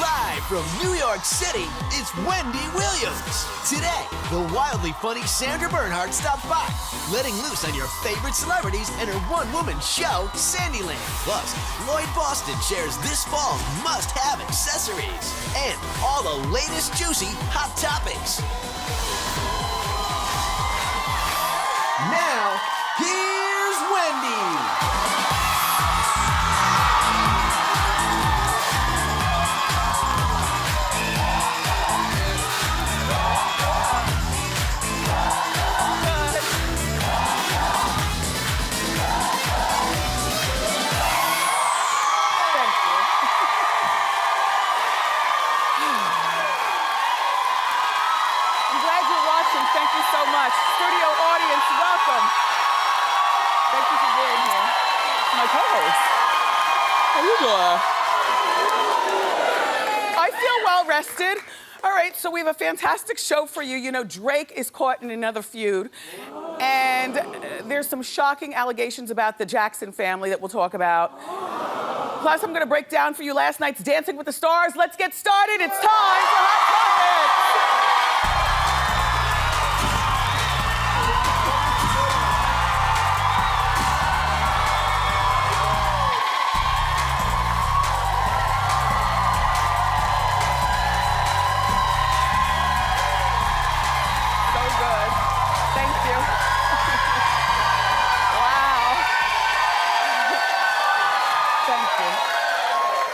Live from New York City, it's Wendy Williams. Today, the wildly funny Sandra Bernhard stops by, letting loose on your favorite celebrities and her one-woman show, Sandyland. Plus, Lloyd Boston shares this fall's must-have accessories and all the latest juicy hot topics. Now, here's Wendy. Thank you so much. Studio audience, welcome. Thank you for being here. My co-host. How you doing? I feel well rested. All right, so we have a fantastic show for you. You know, Drake is caught in another feud. And there's some shocking allegations about the Jackson family that we'll talk about. Plus, I'm gonna break down for you last night's Dancing with the Stars. Let's get started. It's time for Hot Topics.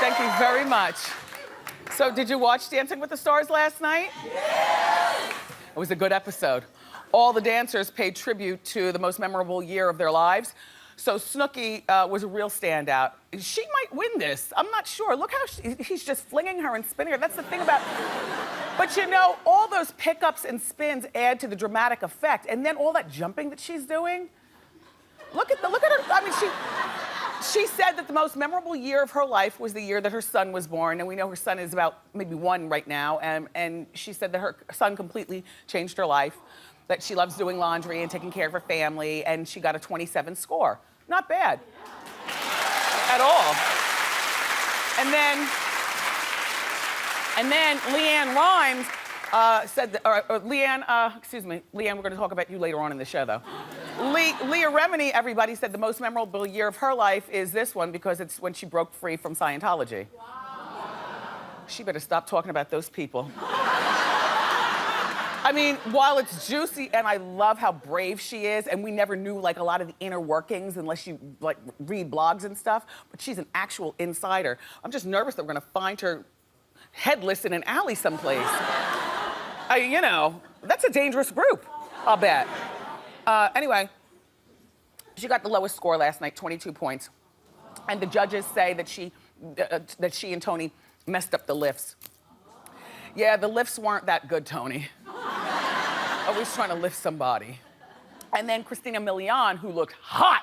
Thank you very much. So, did you watch Dancing with the Stars last night? Yes! It was a good episode. All the dancers paid tribute to the most memorable year of their lives. So Snooki was a real standout. She might win this. I'm not sure. Look how he's just flinging her and spinning her. That's the thing about... But you know, all those pickups and spins add to the dramatic effect. And then all that jumping that she's doing. Look at her. I mean, she said that the most memorable year of her life was the year that her son was born, and we know her son is about maybe 1 right now, and she said that her son completely changed her life, that she loves doing laundry and taking care of her family, and she got a 27 score. Not bad. At all. And then Leanne Rimes said that, Leanne, we're gonna talk about you later on in the show, though. Leah Remini, everybody said the most memorable year of her life is this one because it's when she broke free from Scientology. Wow. She better stop talking about those people. I mean, while it's juicy and I love how brave she is, and we never knew like a lot of the inner workings unless you like read blogs and stuff, but she's an actual insider. I'm just nervous that we're gonna find her headless in an alley someplace. You know, that's a dangerous group, I'll bet. Anyway, she got the lowest score last night, 22 points. And the judges say that she and Tony messed up the lifts. Yeah, the lifts weren't that good, Tony. Always trying to lift somebody. And then Christina Milian, who looked hot.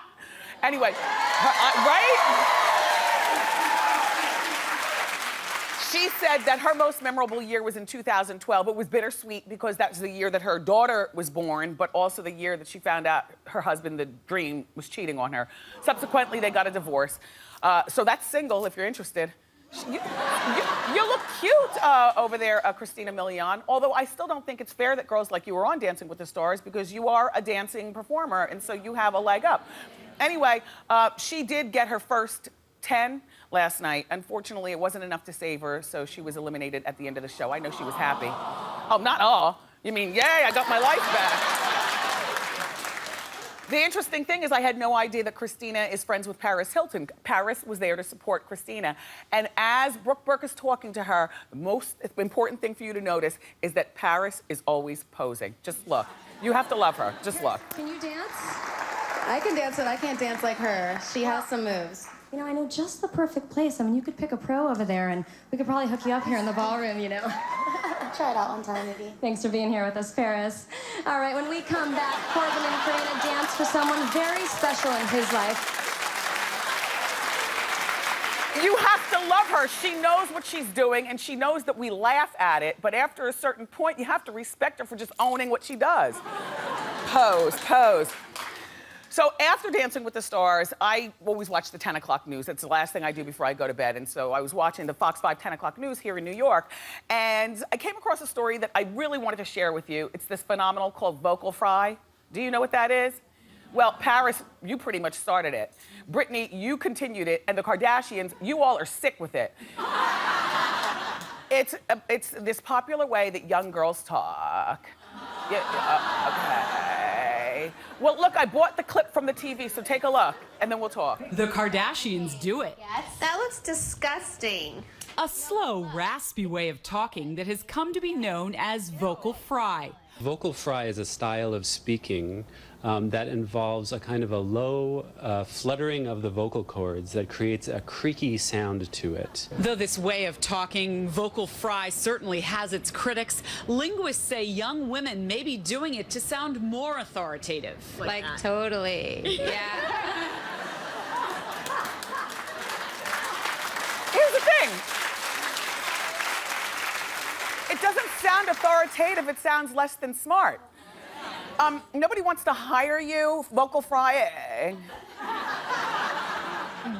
Anyway, right? She said that her most memorable year was in 2012. It was bittersweet because that was the year that her daughter was born, but also the year that she found out her husband, the Dream, was cheating on her. Subsequently, they got a divorce. So that's single, if you're interested. You look cute over there, Christina Milian, although I still don't think it's fair that girls like you are on Dancing with the Stars because you are a dancing performer, and so you have a leg up. Anyway, she did get her first 10 last night. Unfortunately, it wasn't enough to save her, so she was eliminated at the end of the show. I know she was happy. Oh, not all. You mean, yay, I got my life back. The interesting thing is I had no idea that Christina is friends with Paris Hilton. Paris was there to support Christina. And as Brooke Burke is talking to her, the most important thing for you to notice is that Paris is always posing. Just look. You have to love her. Just look. Can you dance? I can dance, but I can't dance like her. She has some moves. You know, I know just the perfect place. I mean, you could pick a pro over there, and we could probably hook you up here in the ballroom, you know. Try it out one time, maybe. Thanks for being here with us, Paris. All right, when we come back, Corbin and Karina dance for someone very special in his life. You have to love her. She knows what she's doing, and she knows that we laugh at it, but after a certain point, you have to respect her for just owning what she does. Pose, pose. So after Dancing with the Stars, I always watch the 10 o'clock news. It's the last thing I do before I go to bed. And so I was watching the Fox 5 10 o'clock news here in New York. And I came across a story that I really wanted to share with you. It's this phenomenon called vocal fry. Do you know what that is? Well, Paris, you pretty much started it. Britney, you continued it. And the Kardashians, you all are sick with it. It's this popular way that young girls talk. Okay. Well, look, I bought the clip from the TV, so take a look, and then we'll talk. The Kardashians do it. Yes. That looks disgusting. A slow, raspy way of talking that has come to be known as vocal fry. Vocal fry is a style of speaking that involves a kind of a low fluttering of the vocal cords that creates a creaky sound to it. Though this way of talking, vocal fry, certainly has its critics, linguists say young women may be doing it to sound more authoritative. Like totally. Yeah. Here's the thing. It doesn't sound authoritative, it sounds less than smart. Nobody wants to hire you, vocal fry.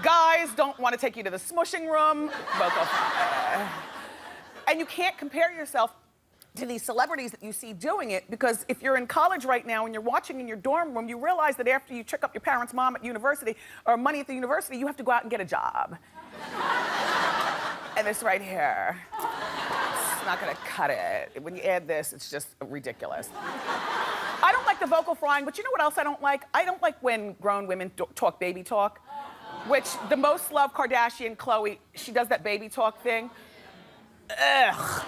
Guys don't want to take you to the smushing room, vocal fry. And you can't compare yourself to these celebrities that you see doing it, because if you're in college right now and you're watching in your dorm room, you realize that after you trick up your parents' mom at university or money at the university, you have to go out and get a job. And this right here, it's not gonna cut it. When you add this, it's just ridiculous. I don't like the vocal frying, but you know what else I don't like? I don't like when grown women talk baby talk, which the most loved Kardashian, Khloe, she does that baby talk thing. Ugh.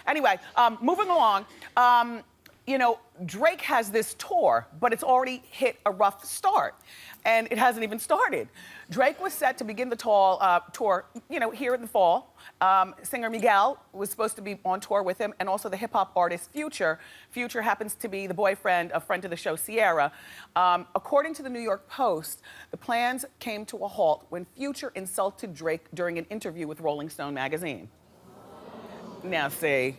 Anyway, moving along. You know, Drake has this tour, but it's already hit a rough start, and it hasn't even started. Drake was set to begin the tour, you know, here in the fall. Singer Miguel was supposed to be on tour with him, and also the hip-hop artist Future. Future happens to be the boyfriend of friend of the show, Sierra. According to the New York Post, the plans came to a halt when Future insulted Drake during an interview with Rolling Stone magazine. Now, see,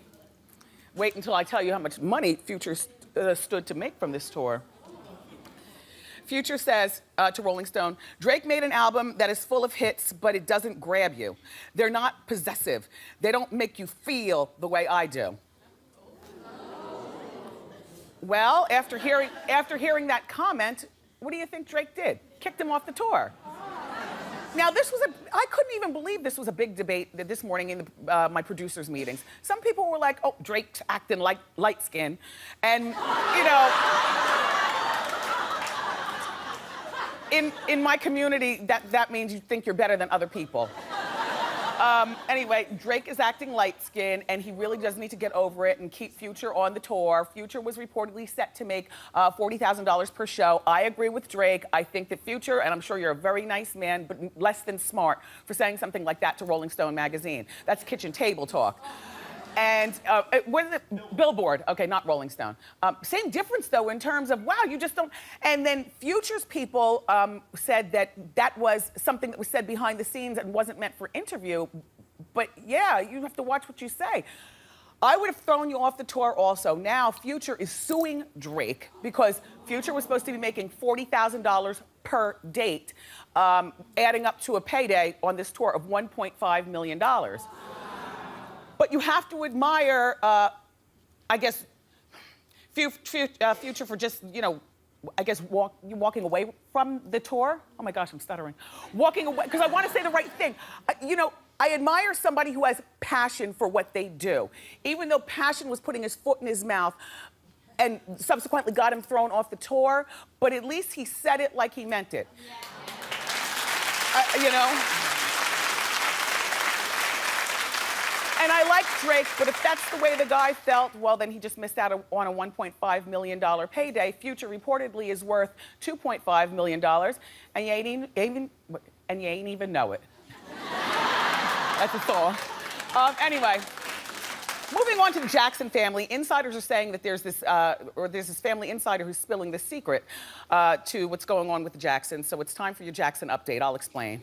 wait until I tell you how much money Future stood to make from this tour. Future says to Rolling Stone, Drake made an album that is full of hits, but it doesn't grab you. They're not possessive. They don't make you feel the way I do. Well, after hearing that comment, what do you think Drake did? Kicked him off the tour. Now, I couldn't even believe this was a big debate this morning in my producers' meetings. Some people were like, oh, Drake's acting like light skin. And, you know, in my community, that means you think you're better than other people. Anyway, Drake is acting light-skinned, and he really does need to get over it and keep Future on the tour. Future was reportedly set to make $40,000 per show. I agree with Drake. I think that Future, and I'm sure you're a very nice man, but less than smart for saying something like that to Rolling Stone magazine. That's kitchen table talk. And what is it? Billboard. Okay, not Rolling Stone. Same difference, though, in terms of, wow, you just don't. And then Future's people said that was something that was said behind the scenes and wasn't meant for interview. But yeah, you have to watch what you say. I would have thrown you off the tour also. Now, Future is suing Drake because Future was supposed to be making $40,000 per date, adding up to a payday on this tour of $1.5 million. But you have to admire, I guess, Future for just, you know, I guess walking away from the tour. Oh my gosh, I'm stuttering. Walking away, because I want to say the right thing. You know, I admire somebody who has passion for what they do. Even though passion was putting his foot in his mouth and subsequently got him thrown off the tour, but at least he said it like he meant it. You know? And I like Drake, but if that's the way the guy felt, well, then he just missed out on a $1.5 million payday. Future reportedly is worth $2.5 million, and you ain't even know it. That's a song. Anyway, moving on to the Jackson family. Insiders are saying that there's this family insider who's spilling the secret to what's going on with the Jacksons. So it's time for your Jackson update. I'll explain.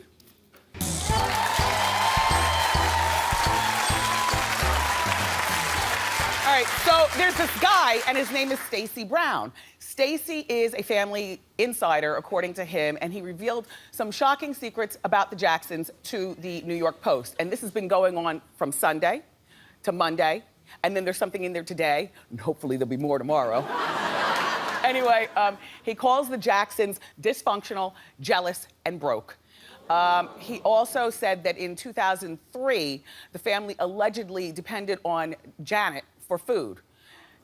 All right, so there's this guy, and his name is Stacey Brown. Stacey is a family insider, according to him, and he revealed some shocking secrets about the Jacksons to the New York Post. And this has been going on from Sunday to Monday, and then there's something in there today, and hopefully there'll be more tomorrow. Anyway, he calls the Jacksons dysfunctional, jealous, and broke. He also said that in 2003, the family allegedly depended on Janet for food.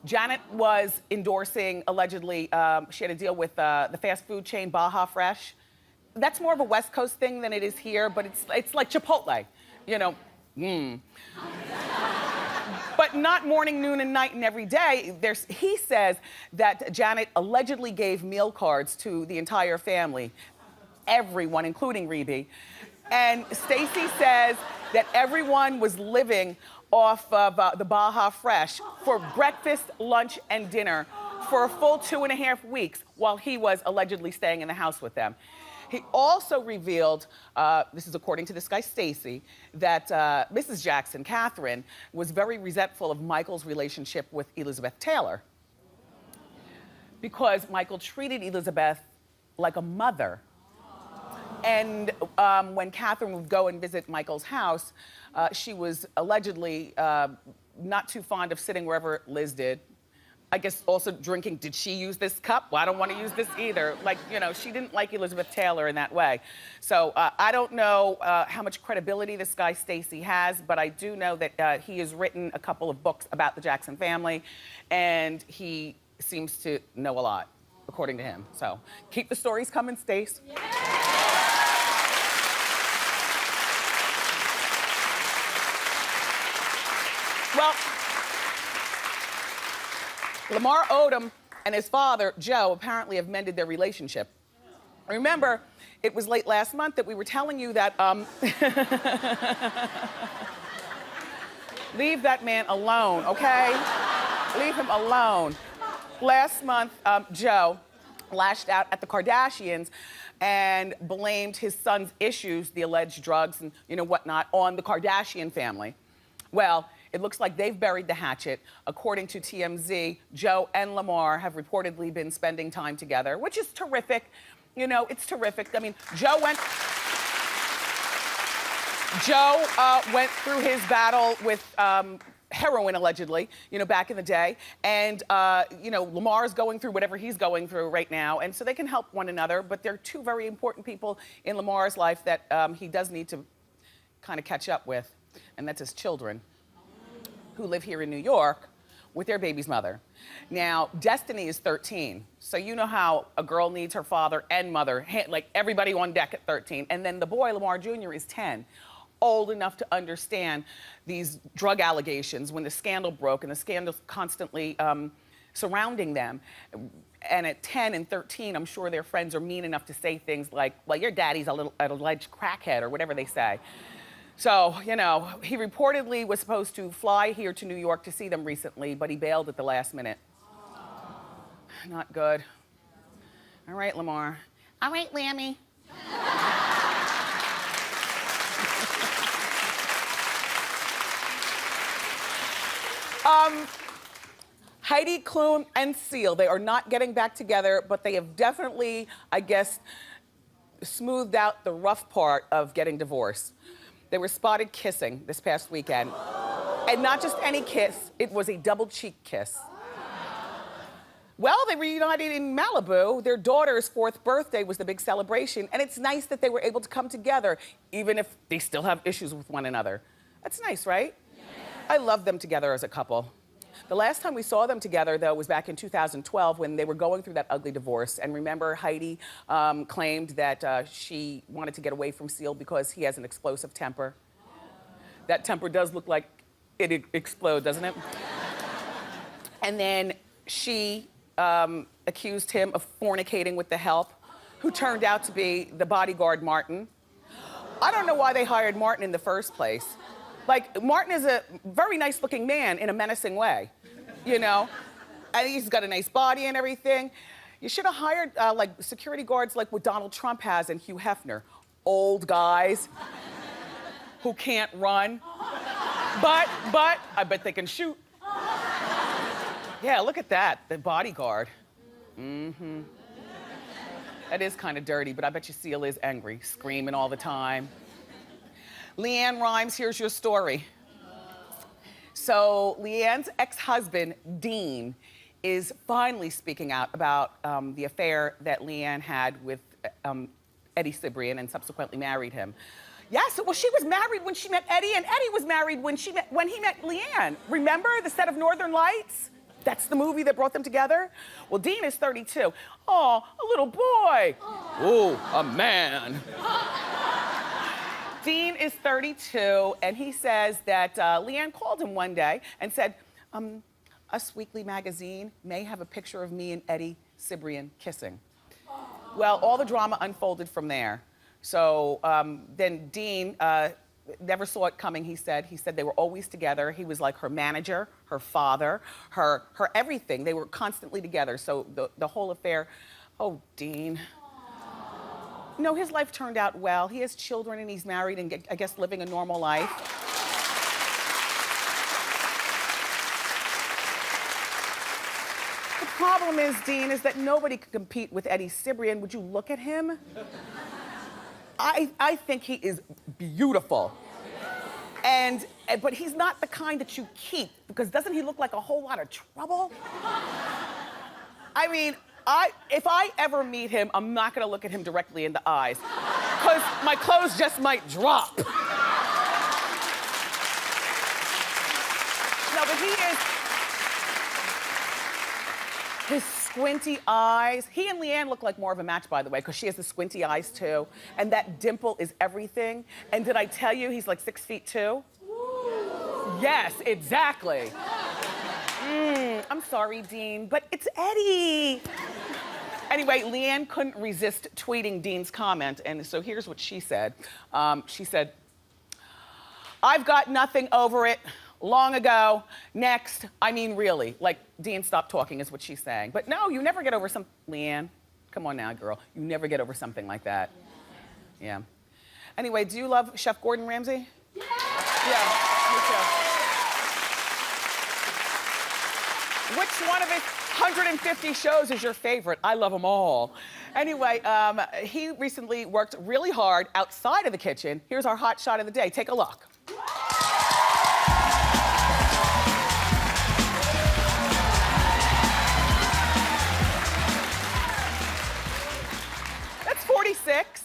Janet was endorsing, allegedly, she had a deal with the fast food chain Baja Fresh. That's more of a West Coast thing than it is here, but it's like Chipotle, you know. But not morning, noon, and night and every day. He says that Janet allegedly gave meal cards to the entire family, everyone, including Rebe. And Stacey says that everyone was living off of the Baja Fresh for breakfast, lunch, and dinner for a full 2.5 weeks while he was allegedly staying in the house with them. He also revealed, this is according to this guy Stacey, that Mrs. Jackson, Catherine, was very resentful of Michael's relationship with Elizabeth Taylor because Michael treated Elizabeth like a mother. And when Catherine would go and visit Michael's house, she was allegedly not too fond of sitting wherever Liz did. I guess also drinking. Did she use this cup? Well, I don't want to use this either. Like, you know, she didn't like Elizabeth Taylor in that way. So I don't know how much credibility this guy Stacey has, but I do know that he has written a couple of books about the Jackson family, and he seems to know a lot, according to him. So keep the stories coming, Stace. Yeah. Well, Lamar Odom and his father, Joe, apparently have mended their relationship. Remember, it was late last month that we were telling you that, leave that man alone, okay? Leave him alone. Last month, Joe lashed out at the Kardashians and blamed his son's issues, the alleged drugs and, you know, whatnot, on the Kardashian family. Well, it looks like they've buried the hatchet. According to TMZ, Joe and Lamar have reportedly been spending time together, which is terrific. You know, it's terrific. I mean, Joe went through his battle with heroin, allegedly, you know, back in the day. And, you know, Lamar's going through whatever he's going through right now. And so they can help one another. But they're two very important people in Lamar's life that he does need to kind of catch up with. And that's his children, who live here in New York with their baby's mother. Now, Destiny is 13. So you know how a girl needs her father and mother, like everybody on deck at 13. And then the boy, Lamar Jr., is 10. Old enough to understand these drug allegations when the scandal broke and the scandals constantly surrounding them. And at 10 and 13, I'm sure their friends are mean enough to say things like, well, your daddy's an alleged crackhead, or whatever they say. So, you know, he reportedly was supposed to fly here to New York to see them recently, but he bailed at the last minute. Not good. All right, Lamar. All right, Lammy. Heidi Klum and Seal, they are not getting back together, but they have definitely, I guess, smoothed out the rough part of getting divorced. They were spotted kissing this past weekend. And not just any kiss, it was a double cheek kiss. Well, they reunited in Malibu. Their daughter's 4th birthday was the big celebration, and it's nice that they were able to come together, even if they still have issues with one another. That's nice, right? Yeah. I love them together as a couple. The last time we saw them together, though, was back in 2012 when they were going through that ugly divorce. And remember, Heidi claimed that she wanted to get away from Seal because he has an explosive temper. That temper does look like it explode, doesn't it? And then she accused him of fornicating with the help, who turned out to be the bodyguard, Martin. I don't know why they hired Martin in the first place. Like, Martin is a very nice-looking man in a menacing way, you know? And he's got a nice body and everything. You should have hired, like, security guards like what Donald Trump has and Hugh Hefner. Old guys who can't run, but I bet they can shoot. Yeah, look at that, the bodyguard. That is kind of dirty, but I bet you Seal is angry, screaming all the time. Leanne Rimes, here's your story. So Leanne's ex-husband, Dean, is finally speaking out about the affair that Leanne had with Eddie Cibrian and subsequently married him. Yes, well, she was married when she met Eddie, and Eddie was married when he met Leanne. Remember the set of Northern Lights? That's the movie that brought them together? Well, Dean is 32. Oh, a little boy. Ooh, a man. Dean is 32, and he says that Leanne called him one day and said, Us Weekly magazine may have a picture of me and Eddie Cibrian kissing. Well, all the drama unfolded from there. So then Dean never saw it coming, he said. He said they were always together. He was like her manager, her father, her everything. They were constantly together. So the whole affair, oh, Dean. No, his life turned out well. He has children and he's married and I guess living a normal life. The problem is, Dean, is that nobody could compete with Eddie Cibrian. Would you look at him? I think he is beautiful. But he's not the kind that you keep, because doesn't he look like a whole lot of trouble? I mean, if I ever meet him, I'm not gonna look at him directly in the eyes, because my clothes just might drop. No, but he is, his squinty eyes. He and Leanne look like more of a match, by the way, because she has the squinty eyes too, and that dimple is everything. And did I tell you he's like 6'2"? Yes, exactly. I'm sorry, Dean, but it's Eddie. Anyway, Leanne couldn't resist tweeting Dean's comment, and so here's what she said. She said, I've got nothing over it. Long ago. Next. I mean, really. Like, Dean, stop talking is what she's saying. But no, you never get over some... Leanne, come on now, girl. You never get over something like that. Yeah. Anyway, do you love Chef Gordon Ramsay? Yeah, me too. Which one of his 150 shows is your favorite? I love them all. Anyway, he recently worked really hard outside of the kitchen. Here's our hot shot of the day. Take a look. That's 46.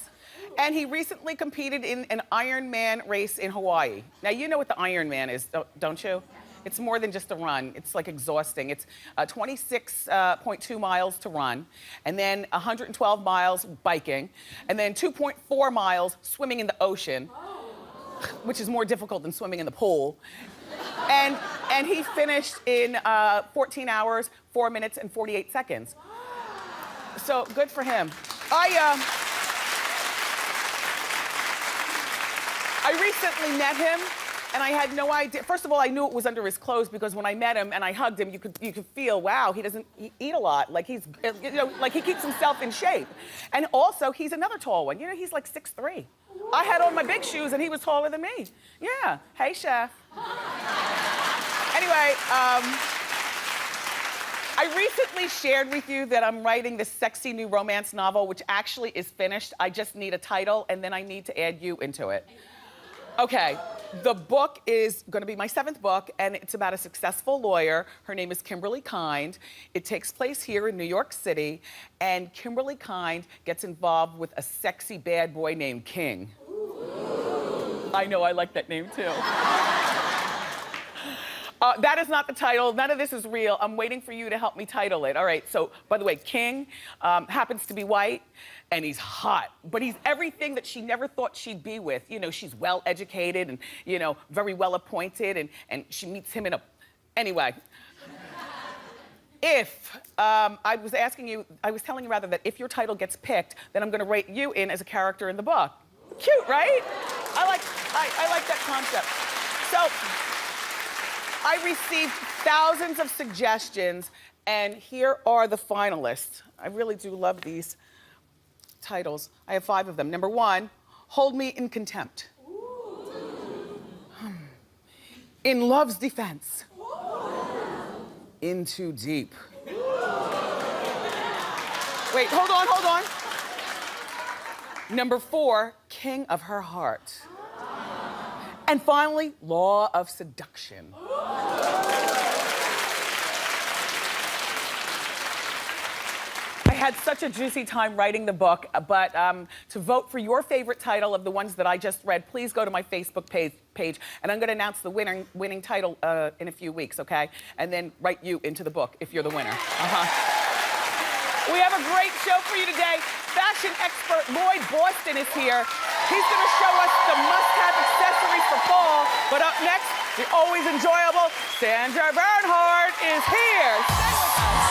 And he recently competed in an Ironman race in Hawaii. Now, you know what the Ironman is, don't you? It's more than just a run. It's like exhausting. It's 26.2 miles to run, and then 112 miles biking, and then 2.4 miles swimming in the ocean, which is more difficult than swimming in the pool. And he finished in 14 hours, 4 minutes, and 48 seconds. So good for him. I recently met him, and I had no idea. First of all, I knew it was under his clothes because when I met him and I hugged him, you could feel, wow, he doesn't eat a lot. Like he's, you know, like he keeps himself in shape. And also, he's another tall one. You know, he's like 6'3". I had on my big shoes and he was taller than me. Yeah. Hey, chef. Anyway, I recently shared with you that I'm writing this sexy new romance novel, which actually is finished. I just need a title, and then I need to add you into it. Okay, the book is gonna be my 7th book, and it's about a successful lawyer. Her name is Kimberly Kind. It takes place here in New York City, and Kimberly Kind gets involved with a sexy bad boy named King. Ooh. I know, I like that name too. That is not the title. None of this is real. I'm waiting for you to help me title it. All right, so by the way, King happens to be white, and he's hot, but he's everything that she never thought she'd be with. You know, she's well educated and, you know, very well appointed, and she meets him in a... Anyway. If, I was telling you rather that if your title gets picked, then I'm gonna write you in as a character in the book. Cute, right? I like that concept. So, I received thousands of suggestions, and here are the finalists. I really do love these titles. I have 5 of them. Number 1, Hold Me in Contempt. In Love's Defense. In Too Deep. Wait, hold on, hold on. Number 4, king of her heart. And finally, law of seduction. I had such a juicy time writing the book, but to vote for your favorite title of the ones that I just read, please go to my Facebook page, and I'm gonna announce the winning title in a few weeks, okay? And then write you into the book if you're the winner. We have a great show for you today. Fashion expert Lloyd Boston is here. He's gonna show us the must-have accessories for fall. But up next, the always enjoyable Sandra Bernhard is here. Stay with us.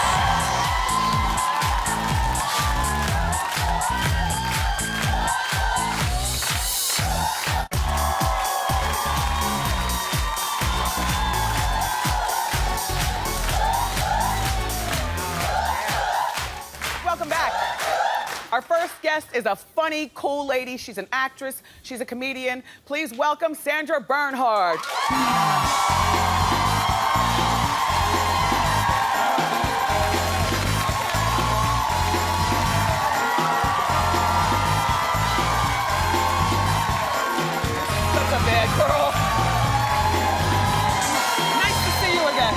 Welcome back. Our first guest is a funny, cool lady. She's an actress. She's a comedian. Please welcome Sandra Bernhard. Such a bad girl. Nice to see you again.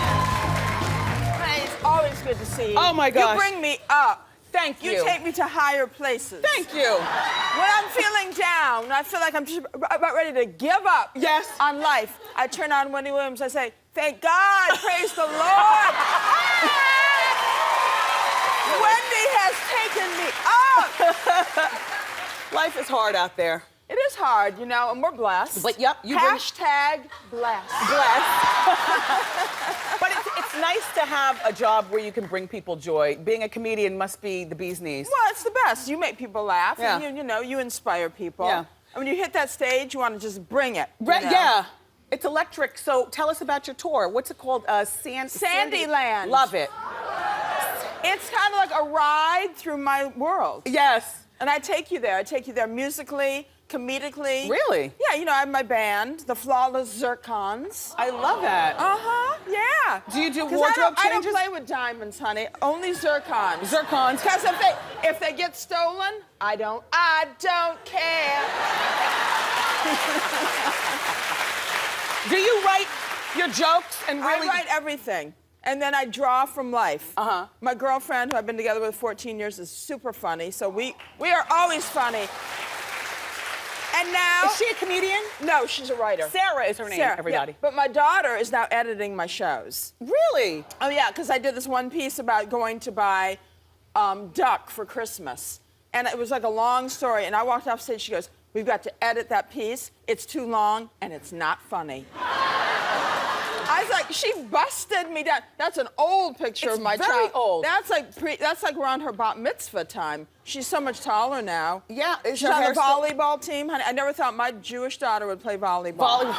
Hey, it's always good to see you. Oh my gosh. You bring me up. Thank you. You take me to higher places. Thank you. When I'm feeling down, when I feel like I'm just about ready to give up Yes. on life, I turn on Wendy Williams. I say, thank God, praise the Lord. Wendy has taken me up. Life is hard out there. It is hard, you know, and we're blessed. But yep, you Hashtag blessed. But it's nice to have a job where you can bring people joy. Being a comedian must be the bee's knees. Well, it's the best. You make people laugh, Yeah. and you know, you inspire people. Yeah. And when you hit that stage, you want to just bring it. you know? Yeah. It's electric. So tell us about your tour. What's it called? Sandyland. Love it. It's kind of like a ride through my world. Yes. And I take you there. I take you there musically, comedically. Really? Yeah, you know, I have my band, the Flawless Zircons. I love that. Uh-huh, yeah. Do you do 'Cause wardrobe I don't changes? play with diamonds, honey. Only zircons. Zircons. Because if they get stolen, I don't care. Do you write your jokes and really? I write everything. And then I draw from life. Uh-huh. My girlfriend, who I've been together with 14 years, is super funny. So we are always funny. And now... Is she a comedian? No, she's a writer. Sarah is her name, Sarah, everybody. yeah. But my daughter is now editing my shows. Really? Oh, yeah, because I did this one piece about going to buy duck for Christmas. And it was like a long story. And I walked off stage, she goes, we've got to edit that piece. It's too long, and it's not funny. I was like, she busted me down. That's an old picture of my very child. old. That's like around her bat mitzvah time. She's so much taller now. Yeah. Is She's her on hair the volleyball team, honey. I never thought my Jewish daughter would play volleyball.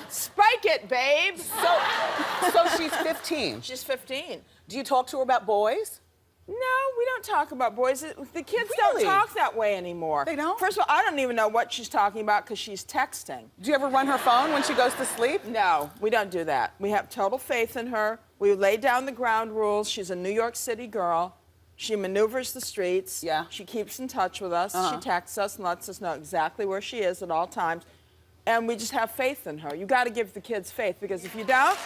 Spike it, babe. So she's 15. She's 15. Do you talk to her about boys? No, we don't talk about boys. The kids Really? don't talk that way anymore. They don't? First of all, I don't even know what she's talking about because she's texting. Do you ever run her phone when she goes to sleep? No, we don't do that. We have total faith in her. We lay down the ground rules. She's a New York City girl. She maneuvers the streets. Yeah. She keeps in touch with us. Uh-huh. She texts us and lets us know exactly where she is at all times. And we just have faith in her. You got to give the kids faith because if you don't,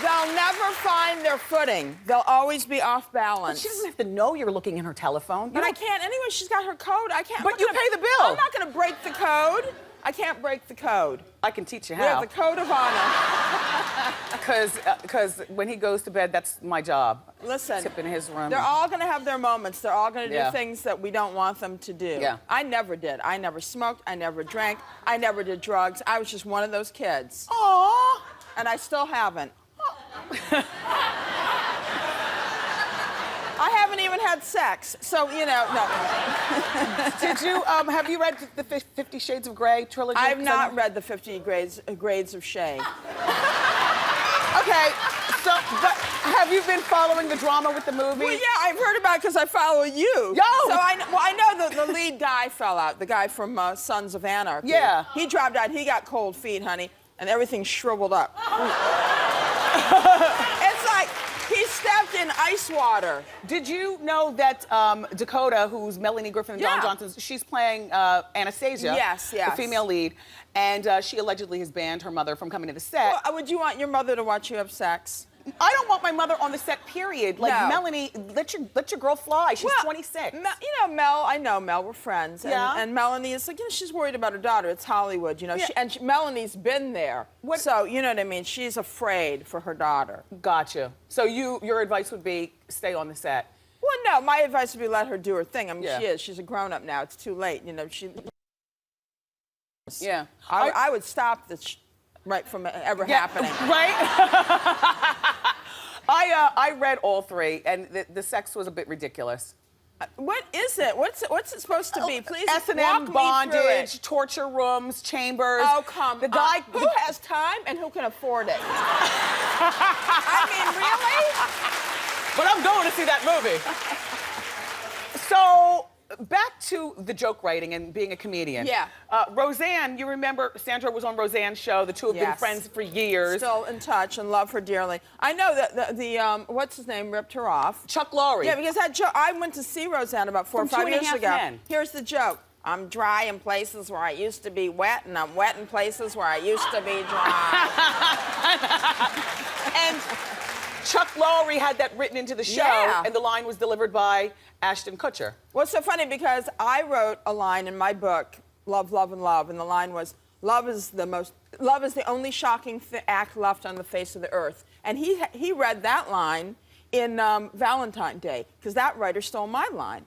they'll never find their footing. They'll always be off balance. But she doesn't have to know you're looking in her telephone. But I can't anyway. She's got her code. I can't. But you pay the bill. I'm not going to break the code. I can't break the code. I can teach you We have how. the code of honor. Because when he goes to bed, that's my job. Listen, Tip in his room. they're all going to have their moments. They're all going to Yeah. do things that we don't want them to do. Yeah. I never did. I never smoked. I never drank. I never did drugs. I was just one of those kids. Aww. And I still haven't. I haven't even had sex, so, you know, no. Did you, have you read the 50 Shades of Grey trilogy? I have not read the 50 grades of Shea. Okay, so, but have you been following the drama with the movie? Well, yeah, I've heard about it because I follow you. Yo! So I know the lead guy fell out, the guy from Sons of Anarchy. Yeah. He dropped out. He got cold feet, honey, and everything shriveled up. It's like in ice water. Did you know that Dakota, who's Melanie Griffin and Don Yeah. Johnson's, she's playing Anastasia, Yes, yes. the female lead, and she allegedly has banned her mother from coming to the set. Well, would you want your mother to watch you have sex? I don't want my mother on the set, period. Like, No. Melanie, let your girl fly. She's 26. You know, Mel, I know Mel, we're friends. And, Yeah. and Melanie is like, you know, she's worried about her daughter. It's Hollywood, you know. Yeah. Melanie's been there. So, you know what I mean? She's afraid for her daughter. Gotcha. So your advice would be stay on the set. Well, no, my advice would be let her do her thing. I mean, Yeah. she is. She's a grown-up now. It's too late, you know. Yeah. I would stop this right from ever happening. Right? I read all three, and the sex was a bit ridiculous. What is it? What's it supposed to be? Please walk S&M, me through bondage, it. torture rooms, chambers. Oh, come the guy, on. Who has time and who can afford it? I mean, really? But I'm going to see that movie. So, back to the joke writing and being a comedian. Yeah. Roseanne, you remember Sandra was on Roseanne's show. The two have been Yes. friends for years. Still in touch and love her dearly. I know that the what's his name ripped her off. Chuck Lorre. Yeah, because that joke, I went to see Roseanne about 4 or From 5 2 and a years Half ago. Men. Here's the joke. I'm dry in places where I used to be wet, and I'm wet in places where I used to be dry. And Chuck Lorre had that written into the show, Yeah. and the line was delivered by Ashton Kutcher. Well, it's so funny because I wrote a line in my book, Love, Love, and Love, and the line was, love is the only shocking act left on the face of the earth. And he read that line in Valentine's Day, because that writer stole my line.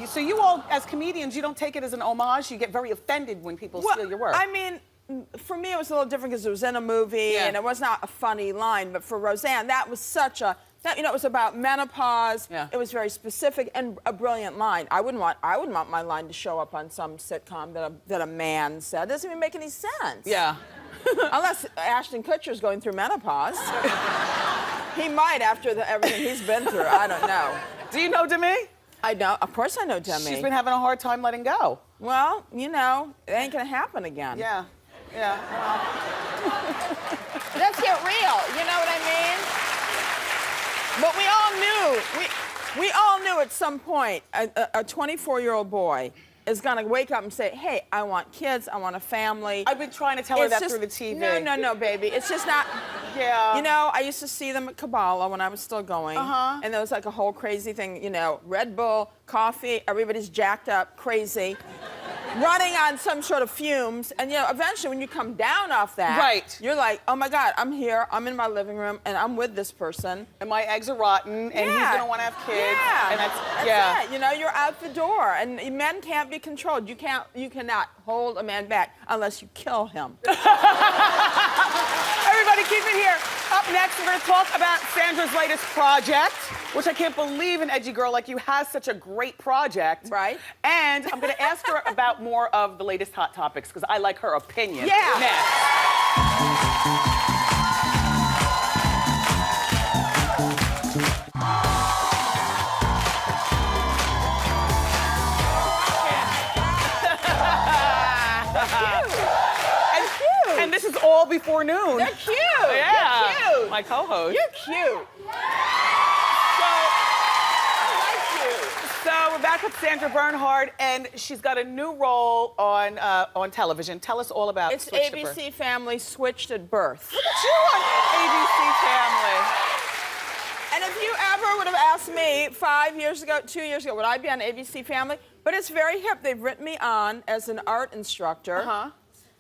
So you all, as comedians, you don't take it as an homage? You get very offended when people steal your work? I mean, for me, it was a little different because it was in a movie, Yeah. and it was not a funny line. But for Roseanne, that was such a... That, it was about menopause. Yeah. It was very specific and a brilliant line. I wouldn't want my line to show up on some sitcom that a man said. It doesn't even make any sense. Yeah. Unless Ashton Kutcher's going through menopause. He might after everything he's been through. I don't know. Do you know Demi? I know. Of course I know Demi. She's been having a hard time letting go. Well, you know, it ain't gonna happen again. Yeah. Yeah. Well. Let's get real. You know what I mean? But we all knew. We all knew at some point a 24-year-old boy is gonna wake up and say, "Hey, I want kids. I want a family." I've been trying to tell her It's that just- through the TV. No, baby. It's just not. Yeah. You know, I used to see them at Kabbalah when I was still going. Uh-huh. And there was like a whole crazy thing, you know, Red Bull, coffee, everybody's jacked up, crazy, running on some sort of fumes. And, you know, eventually when you come down off that, Right. you're like, oh my God, I'm here, I'm in my living room, and I'm with this person. And my eggs are rotten, and he's gonna want to have kids. Yeah. And that's it. You know, you're out the door, and men can't be controlled. You cannot hold a man back unless you kill him. Everybody keep it here. Up next, we're going to talk about Sandra's latest project, which I can't believe an edgy girl like you has such a great project. Right. And I'm going to ask her about more of the latest hot topics, because I like her opinion. Yeah. Next. And this is all before noon. They're cute. Yeah. You're cute. My co-host. You're cute. So we're back with Sandra Bernhard, and she's got a new role on television. Tell us all about It's Switched at Birth. ABC Family Switched at Birth. Look at you on ABC Family. And if you ever would have asked me 5 years ago, 2 years ago, would I be on ABC Family? But it's very hip. They've written me on as an art instructor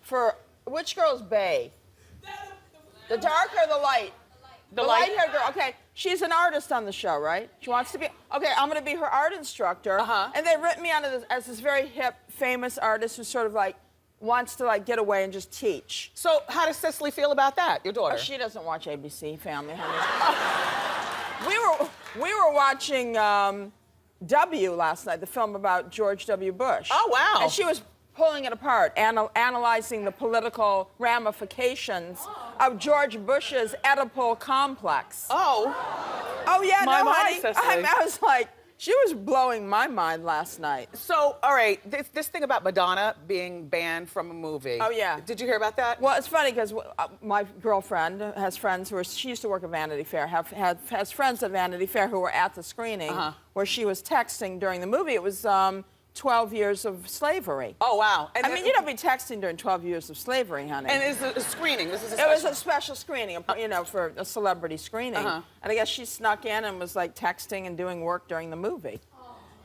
for, which girl's Bae? The dark or the light? The light. light-haired girl. Okay, she's an artist on the show, right? She wants to be. Okay, I'm going to be her art instructor. And they've written me on as this very hip, famous artist who sort of like wants to like get away and just teach. So how does Cicely feel about that, your daughter? Oh, she doesn't watch ABC Family, honey. We were watching W last night, the film about George W. Bush. Oh, wow. And she was pulling it apart, analyzing the political ramifications of George Bush's Oedipal complex. Oh. Oh, yeah, My, no, my, honey. Cicely. I was like, She was blowing my mind last night. So, all right, this thing about Madonna being banned from a movie. Oh, yeah. Did you hear about that? Well, it's funny because my girlfriend has friends she used to work at Vanity Fair, has friends at Vanity Fair who were at the screening where she was texting during the movie. It was 12 years of slavery. Oh, wow. And I mean, you don't be texting during 12 years of slavery, honey. And it's a screening. This is a It was a special screening, you know, for a celebrity screening. And I guess she snuck in and was like texting and doing work during the movie.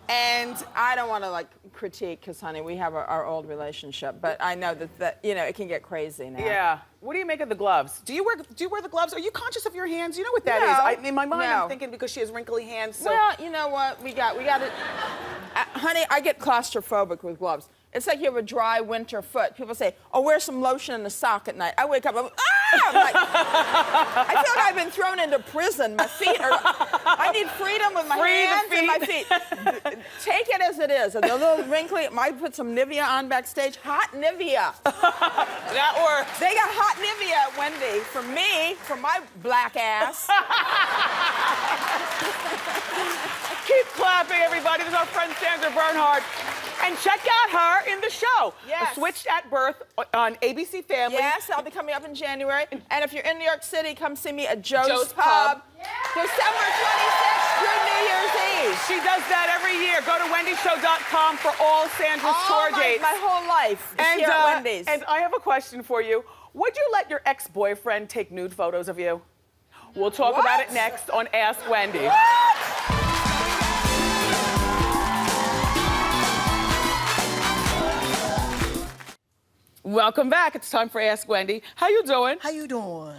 And I don't want to like critique because, honey, we have our old relationship, but I know that you know it can get crazy now. Yeah. What do you make of the gloves? Do you wear the gloves? Are you conscious of your hands? You know what that is. In my mind, I'm thinking because she has wrinkly hands. So. Well, you know what? We got it. Honey, I get claustrophobic with gloves. It's like you have a dry winter foot. People say, "Oh, wear some lotion in the sock at night." I wake up, I'm like, I feel like I've been thrown into prison. My feet are. I need freedom with my hands and my feet. Take it as it is. And the little wrinkly. I put some Nivea on backstage. Hot Nivea. That works. They got hot Nivea at Wendy for me, for my black ass. Keep clapping, everybody. This is our friend Sandra Bernhard. And check out her in the show. Yes. Switched at Birth on ABC Family. Yes, I'll be coming up in January. And if you're in New York City, come see me at Joe's Pub. December 26th through New Year's Eve. She does that every year. Go to wendyshow.com for all Sandra's tour dates. My whole life is here at Wendy's. And I have a question for you. Would you let your ex-boyfriend take nude photos of you? We'll talk about it next on Ask Wendy. Welcome back. It's time for Ask Wendy. How you doing? How you doing?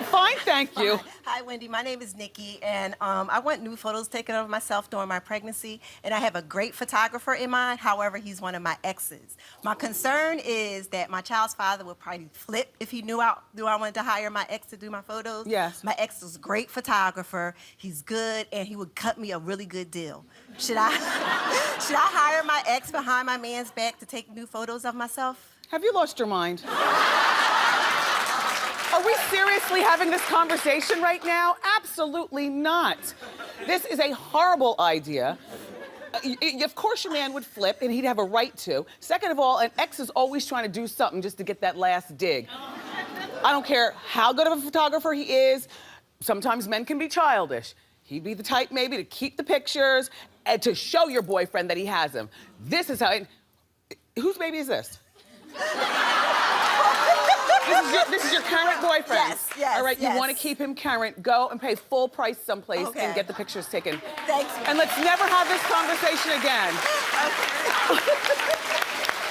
Fine, thank you. Hi, Wendy. My name is Nikki, and I want nude photos taken of myself during my pregnancy, and I have a great photographer in mind. However, he's one of my exes. My concern is that my child's father would probably flip if he knew I wanted to hire my ex to do my photos. Yes. My ex is a great photographer. He's good, and he would cut me a really good deal. Should I hire my ex behind my man's back to take nude photos of myself? Have you lost your mind? Are we seriously having this conversation right now? Absolutely not. This is a horrible idea. Of course your man would flip, and he'd have a right to. Second of all, an ex is always trying to do something just to get that last dig. I don't care how good of a photographer he is. Sometimes men can be childish. He'd be the type maybe to keep the pictures and to show your boyfriend that he has them. This is how, whose baby is this? This is your current boyfriend. Yes. All right, you want to keep him current, go and pay full price someplace and get the pictures taken. Thanks. And let's never have this conversation again.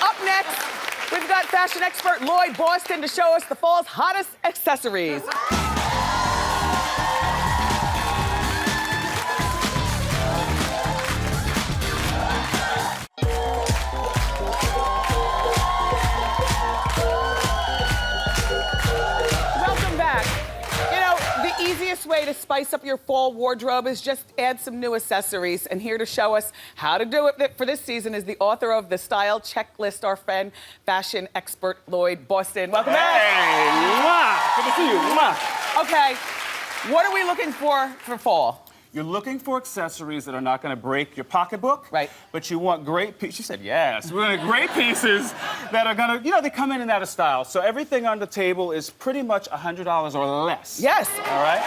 Up next, we've got fashion expert Lloyd Boston to show us the fall's hottest accessories. Easiest way to spice up your fall wardrobe is just add some new accessories. And here to show us how to do it for this season is the author of the Style Checklist, our friend, fashion expert Lloyd Boston. Welcome back. Hey, good to see you. Okay, what are we looking for fall? You're looking for accessories that are not going to break your pocketbook. Right. But you want great pieces. She said yes. We're going to great pieces that are going to, you know, they come in and out of style. So everything on the table is pretty much $100 or less. Yes. All right?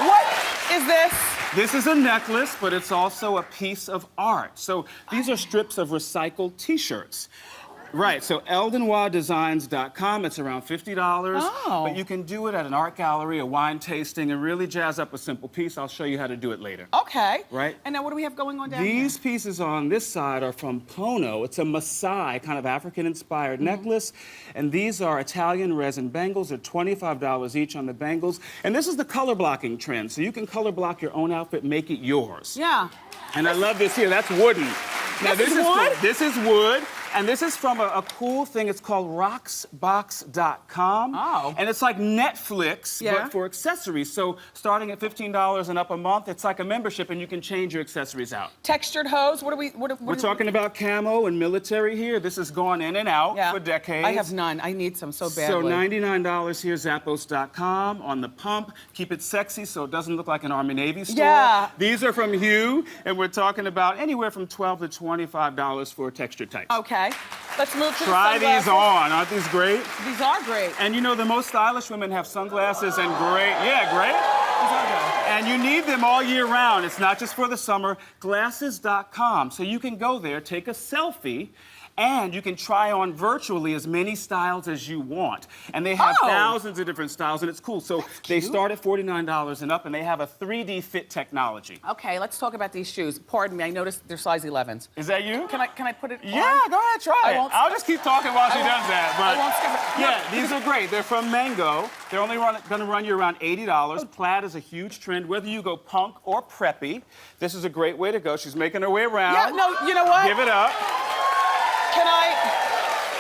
What is this? This is a necklace, but it's also a piece of art. So these are strips of recycled T-shirts. Right, so eldenoirdesigns.com, it's around $50. Oh. But you can do it at an art gallery, a wine tasting, and really jazz up a simple piece. I'll show you how to do it later. Okay. Right? And now what do we have going on down These pieces on this side are from Pono. It's a Maasai, kind of African-inspired necklace. And these are Italian resin bangles. They're $25 each on the bangles. And this is the color blocking trend. So you can color block your own outfit, make it yours. Yeah. And I love this here. That's wooden. Now, This is wood? This is wood. And this is from a cool thing. It's called rocksbox.com. Oh. And it's like Netflix, Yeah. but for accessories. So starting at $15 and up a month, it's like a membership, and you can change your accessories out. Textured hose. What are we? We're talking about camo and military here. This has gone in and out for decades. I have none. I need some so badly. So $99 here, Zappos.com. On the pump, keep it sexy so it doesn't look like an Army Navy store. Yeah. These are from Hue, and we're talking about anywhere from $12 to $25 for texture types. Okay. Let's move to Try the sunglasses. these on. Aren't these great? These are great. And you know, the most stylish women have sunglasses and great. Yeah, great. These are good. And you need them all year round. It's not just for the summer. Glasses.com. So you can go there, take a selfie, and you can try on virtually as many styles as you want. And they have thousands of different styles, and it's cool. So they start at $49 and up, and they have a 3D fit technology. Okay, let's talk about these shoes. Pardon me, I noticed they're size 11s. Is that you? Can I put it on? Yeah, go ahead, try it. I'll just keep talking while she does that. But I won't skip it. yeah, these are great. They're from Mango. They're only going to run you around $80. Plaid is a huge trend, whether you go punk or preppy. This is a great way to go. She's making her way around. Yeah, no, you know what? Give it up.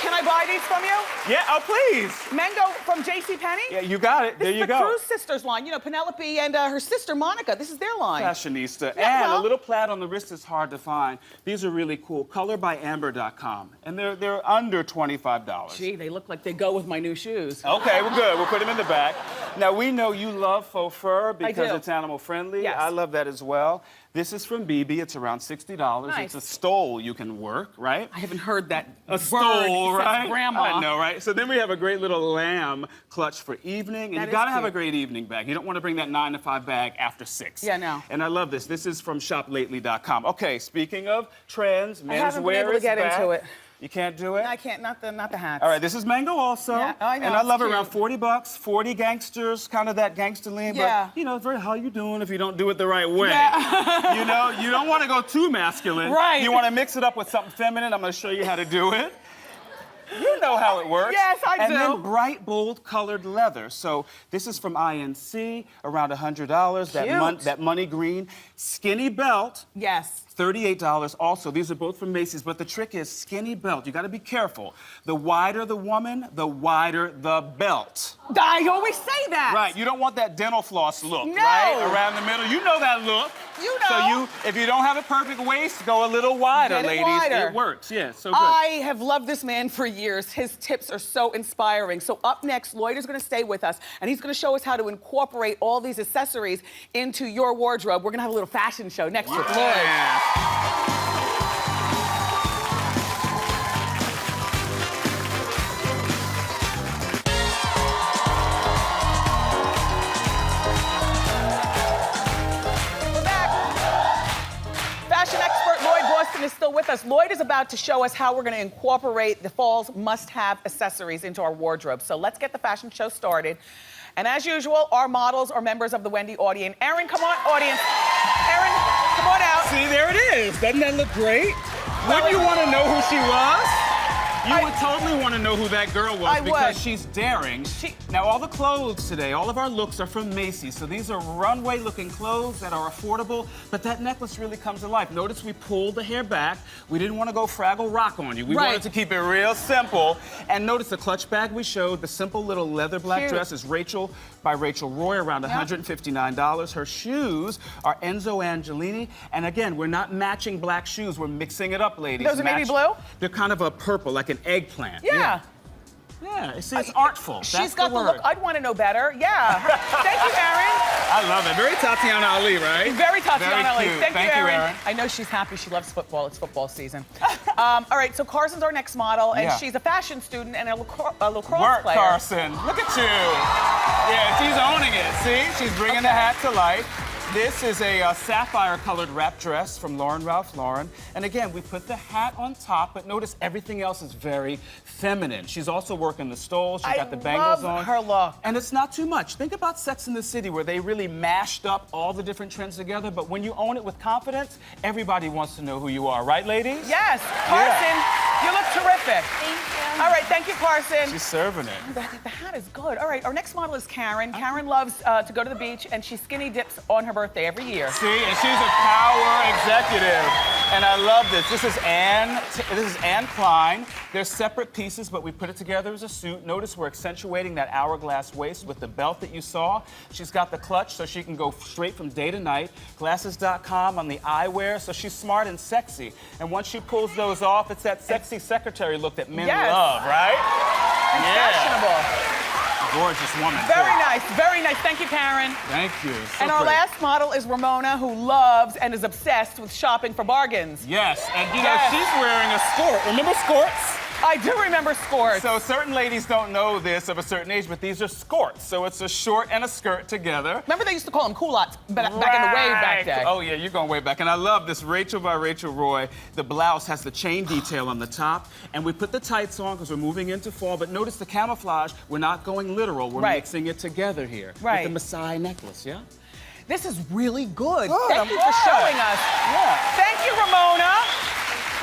Can I buy these from you? Yeah, oh, please. Mango from JCPenney? Yeah, you got it. There you go. This is the Cruz sisters line. You know, Penelope and her sister Monica. This is their line. Fashionista. Yeah, and well. a little plaid on the wrist is hard to find. These are really cool. Colorbyamber.com. And they're under $25. Gee, they look like they go with my new shoes. Okay, we're good. We'll put them in the back. Now, we know you love faux fur because do. it's animal friendly. Yes. I love that as well. This is from BB. It's around $60. Nice. It's a stole you can work, right? I haven't heard that A word stole, since right? Grandma. I know, right? So then we have a great little lamb clutch for evening. And That you is gotta have a cute. great evening bag. You don't want to bring that 9 to 5 bag after 6. Yeah, no. And I love this. This is from shoplately.com. Okay, speaking of trends, I haven't been menswear able to is get back. into it. You can't do it? I can't, not the hats. All right, this is Mango also. Yeah, I know, And I it's love it cute. around $40, 40 gangsters, kind of that gangster lean. Yeah. But, you know, very how you doing if you don't do it the right way. Yeah. You know, you don't want to go too masculine. Right. You want to mix it up with something feminine. I'm going to show you how to do it. You know how it works. Yes, I and do. then bright, bold colored leather. So this is from INC, around $100. That money green. Skinny belt. Yes. $38 also. These are both from Macy's, but the trick is skinny belt. You got to be careful. The wider the woman, the wider the belt. I always say that. Right, you don't want that dental floss look, No. right? Around the middle. You know that look. You know. So if you don't have a perfect waist, go a little wider, Get it ladies. wider. It works, yeah, so good. I have loved this man for years. His tips are so inspiring. So up next, Lloyd is going to stay with us, and he's going to show us how to incorporate all these accessories into your wardrobe. We're going to have a little fashion show next with Lloyd. Yeah. We're back. Fashion expert Lloyd Boston is still with us. Lloyd is about to show us how we're going to incorporate the fall's must-have accessories into our wardrobe. So let's get the fashion show started. And as usual, our models are members of the Wendy audience. Erin, come on, audience. Erin, come on out. See, there it is. Doesn't that look great? Wouldn't you want to know who she was? You would totally want to know who that girl was I because would. she's daring. Now, all the clothes today, all of our looks are from Macy's. So these are runway-looking clothes that are affordable, but that necklace really comes to life. Notice we pulled the hair back. We didn't want to go Fraggle Rock on you. We wanted to keep it real simple. And notice the clutch bag we showed, the simple little leather black Cute. dress is Rachel by Rachel Roy, around $159. Her shoes are Enzo Angelini. And again, we're not matching black shoes. We're mixing it up, ladies. Those are maybe blue? They're kind of a purple, like an eggplant. Yeah. Yeah, see, it's artful. She's got the look. I'd want to know better. Yeah. Thank you, Erin. I love it. Very Tatiana Ali, right? Very Tatiana Ali. cute. Thank you, you, Erin. I know she's happy. She loves football. It's football season. All right, so Carson's our next model, and she's a fashion student and a lacrosse Work, player. Carson. Look at you. Yeah, she's owning it. See? She's bringing the hat to life. This is a sapphire-colored wrap dress from Lauren Ralph Lauren. And again, we put the hat on top, but notice everything else is very feminine. She's also working the stole. She's got the bangles on. her look. And it's not too much. Think about Sex and the City, where they really mashed up all the different trends together. But when you own it with confidence, everybody wants to know who you are. Right, ladies? Yes. Carson, you look terrific. Terrific. Thank you. All right, thank you, Carson. She's serving it. The hat is good. All right, our next model is Karen. Karen loves to go to the beach, and she skinny dips on her birthday every year. See, and she's a power executive. And I love this. This is Anne Klein. They're separate pieces, but we put it together as a suit. Notice we're accentuating that hourglass waist with the belt that you saw. She's got the clutch so she can go straight from day to night. Glasses.com on the eyewear, so she's smart and sexy. And once she pulls those off, it's that sexy secretary look that men love, right? And fashionable. Gorgeous woman. Very nice, very nice. Thank you, Karen. Thank you. So And our pretty. last model is Ramona, who loves and is obsessed with shopping for bargains. Yes, and you know, she's wearing a skirt. Remember skirts? I do remember skirts. So certain ladies don't know this of a certain age, but these are skirts. So it's a short and a skirt together. Remember they used to call them culottes back in the way back day. Oh yeah, you're going way back. And I love this Rachel by Rachel Roy. The blouse has the chain detail on the top. And we put the tights on because we're moving into fall. But notice the camouflage, we're not going literal. We're mixing it together here. Right. With the Masai necklace, yeah? This is really good. Good, Thank I'm you glad. for showing us. Yeah. Thank you, Ramona.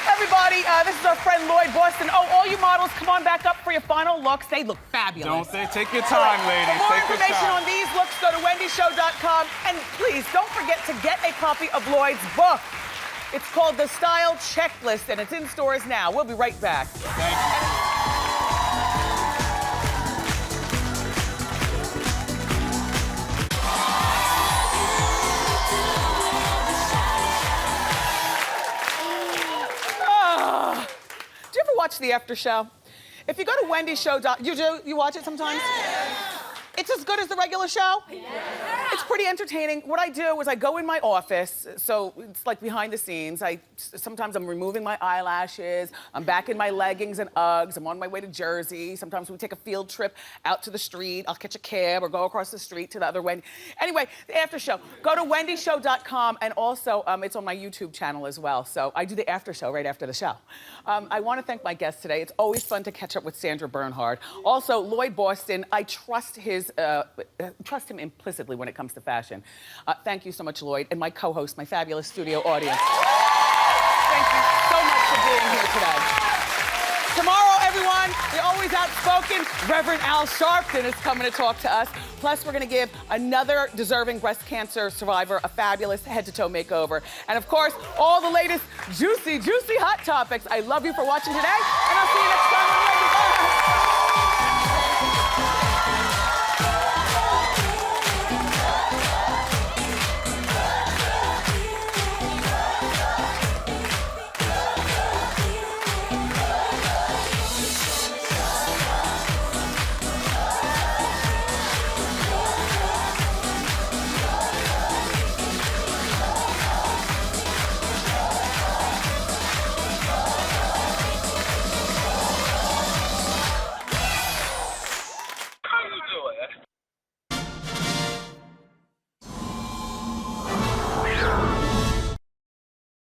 Everybody, this is our friend Lloyd Boston. Oh, all you models, come on back up for your final looks. They look fabulous. Don't they? Take your time, ladies. For more Take your information time. on these looks, go to wendyshow.com. And please, don't forget to get a copy of Lloyd's book. It's called The Style Checklist, and it's in stores now. We'll be right back. Thank you. Do you ever watch the after show? If you go to wendyshow.com, you watch it sometimes? It's as good as the regular show? It's pretty entertaining. What I do is I go in my office, so it's like behind the scenes. Sometimes I'm removing my eyelashes, I'm back in my leggings and Uggs, I'm on my way to Jersey. Sometimes we take a field trip out to the street. I'll catch a cab or go across the street to the other Wendy. Anyway, the after show. Go to wendyshow.com, and also it's on my YouTube channel as well. So I do the after show right after the show. I want to thank my guest today. It's always fun to catch up with Sandra Bernhard. Also, Lloyd Boston, I trust him implicitly when it comes to fashion. Thank you so much, Lloyd, and my co-host, my fabulous studio audience. Thank you so much for being here today. Tomorrow, everyone, the always outspoken Reverend Al Sharpton is coming to talk to us. Plus, we're gonna give another deserving breast cancer survivor a fabulous head-to-toe makeover. And of course, all the latest juicy, juicy hot topics. I love you for watching today, and I'll see you next time.